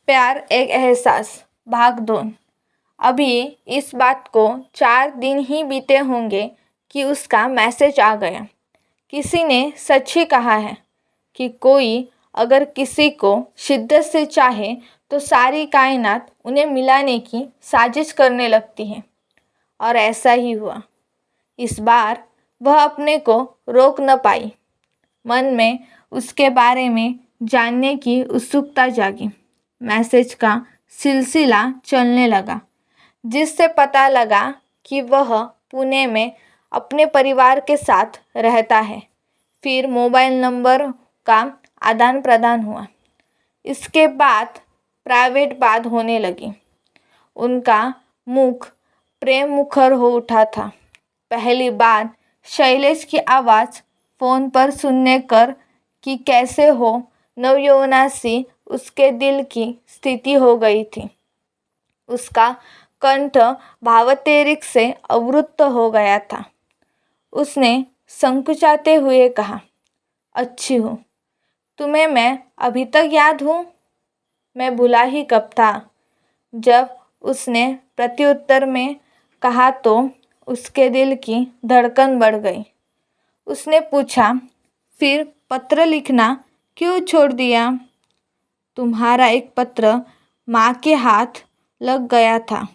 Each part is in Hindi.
प्यार एक एहसास भाग 2। अभी इस बात को 4 दिन ही बीते होंगे कि उसका मैसेज आ गया। किसी ने सच ही कहा है कि कोई अगर किसी को शिद्दत से चाहे तो सारी कायनात उन्हें मिलाने की साजिश करने लगती है। और ऐसा ही हुआ। इस बार वह अपने को रोक न पाई। मन में उसके बारे में जानने की उत्सुकता जागी। मैसेज का सिलसिला चलने लगा, जिससे पता लगा कि वह पुणे में अपने परिवार के साथ रहता है। फिर मोबाइल नंबर का आदान प्रदान हुआ। इसके बाद प्राइवेट बात होने लगी। उनका मुख प्रेम मुखर हो उठा था। पहली बार शैलेश की आवाज़ फ़ोन पर सुनने कर कि कैसे हो नवयौवना सी उसके दिल की स्थिति हो गई थी। उसका कंठ भावातिरेक से अवरुद्ध हो गया था। उसने संकुचाते हुए कहा, अच्छी हूँ। तुम्हें मैं अभी तक याद हूँ? मैं भूला ही कब था। जब उसने प्रत्युत्तर में कहा तो उसके दिल की धड़कन बढ़ गई। उसने पूछा, फिर पत्र लिखना क्यों छोड़ दिया? तुम्हारा एक पत्र माँ के हाथ लग गया था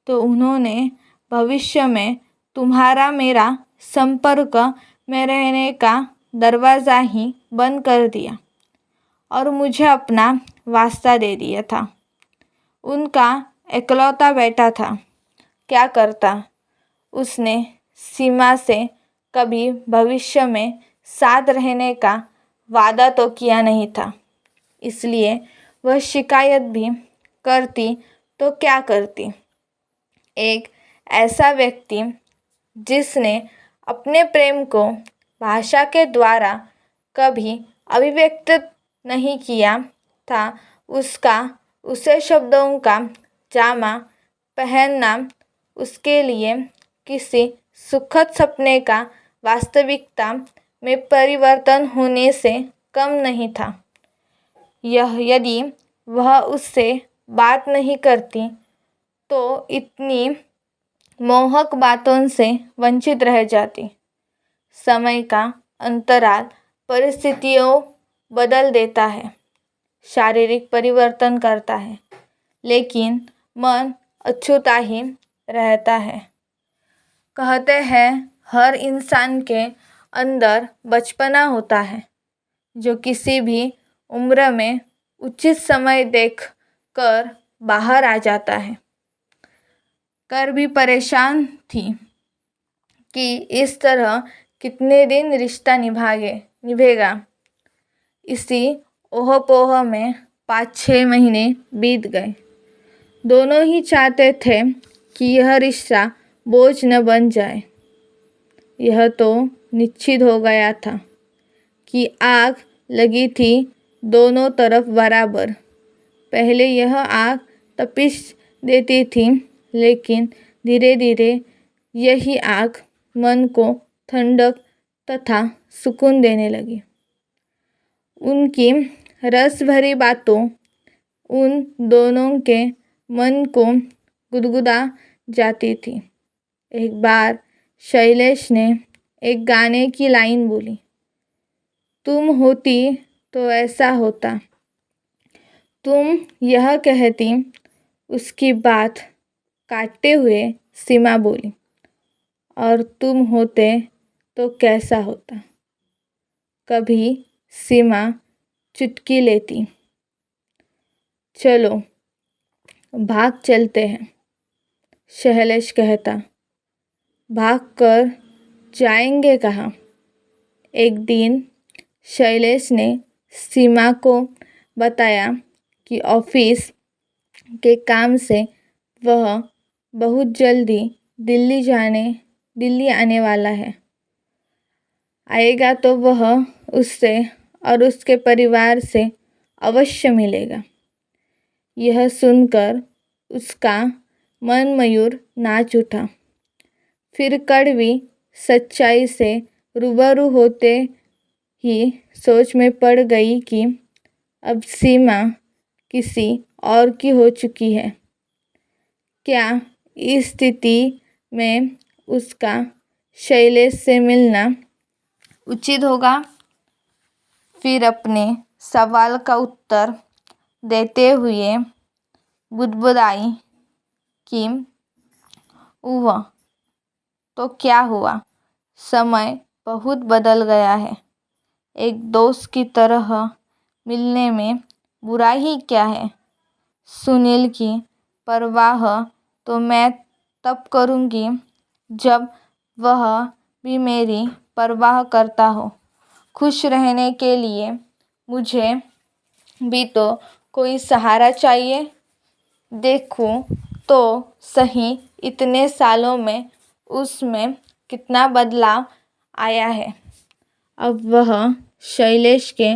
तो उन्होंने भविष्य में तुम्हारा मेरा संपर्क में रहने का दरवाज़ा ही बंद कर दिया और मुझे अपना वास्ता दे दिया था। उनका इकलौता बेटा था। क्या करता? उसने सीमा से कभी भविष्य में साथ रहने का वादा तो किया नहीं था। इसलिए वह शिकायत भी करती तो क्या करती? एक ऐसा व्यक्ति जिसने अपने प्रेम को भाषा के द्वारा कभी अभिव्यक्त नहीं किया था, उसका उसे शब्दों का जामा पहनना उसके लिए किसी सुखद सपने का वास्तविकता में परिवर्तन होने से कम नहीं था। यदि वह उससे बात नहीं करती तो इतनी मोहक बातों से वंचित रह जाती। समय का अंतराल परिस्थितियों बदल देता है, शारीरिक परिवर्तन करता है, लेकिन मन अछूता ही रहता है। कहते हैं हर इंसान के अंदर बचपना होता है, जो किसी भी उम्र में उचित समय देख कर बाहर आ जाता है। कर भी परेशान थी कि इस तरह कितने दिन रिश्ता निभेगा। इसी ओह-पोह में 5-6 महीने बीत गए। दोनों ही चाहते थे कि यह रिश्ता बोझ न बन जाए। यह तो निश्चित हो गया था कि आग लगी थी दोनों तरफ बराबर। पहले यह आग तपिश देती थी, लेकिन धीरे धीरे यही आग मन को ठंडक तथा सुकून देने लगी। उनकी रस भरी बातों उन दोनों के मन को गुदगुदा जाती थी। एक बार शैलेश ने एक गाने की लाइन बोली, तुम होती तो ऐसा होता। तुम यह कहती। उसकी बात काटते हुए सीमा बोली, और तुम होते तो कैसा होता? कभी सीमा चुटकी लेती, चलो भाग चलते हैं। शैलेश कहता, भाग कर जाएंगे कहाँ? एक दिन शैलेश ने सीमा को बताया कि ऑफिस के काम से वह बहुत जल्दी दिल्ली आने वाला है। आएगा तो वह उससे और उसके परिवार से अवश्य मिलेगा। यह सुनकर उसका मन मयूर नाच उठा। फिर कड़वी सच्चाई से रूबरू होते ही सोच में पड़ गई कि अब सीमा किसी और की हो चुकी है। क्या इस स्थिति में उसका शैलेश से मिलना उचित होगा? फिर अपने सवाल का उत्तर देते हुए बुदबुदाई कि वह तो क्या हुआ, समय बहुत बदल गया है। एक दोस्त की तरह मिलने में बुरा ही क्या है। सुनील की परवाह तो मैं तब करूँगी जब वह भी मेरी परवाह करता हो। खुश रहने के लिए मुझे भी तो कोई सहारा चाहिए। देखूं तो सही इतने सालों में उसमें कितना बदलाव आया है। अब वह शैलेश के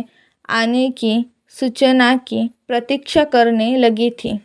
आने की सूचना की प्रतीक्षा करने लगी थी।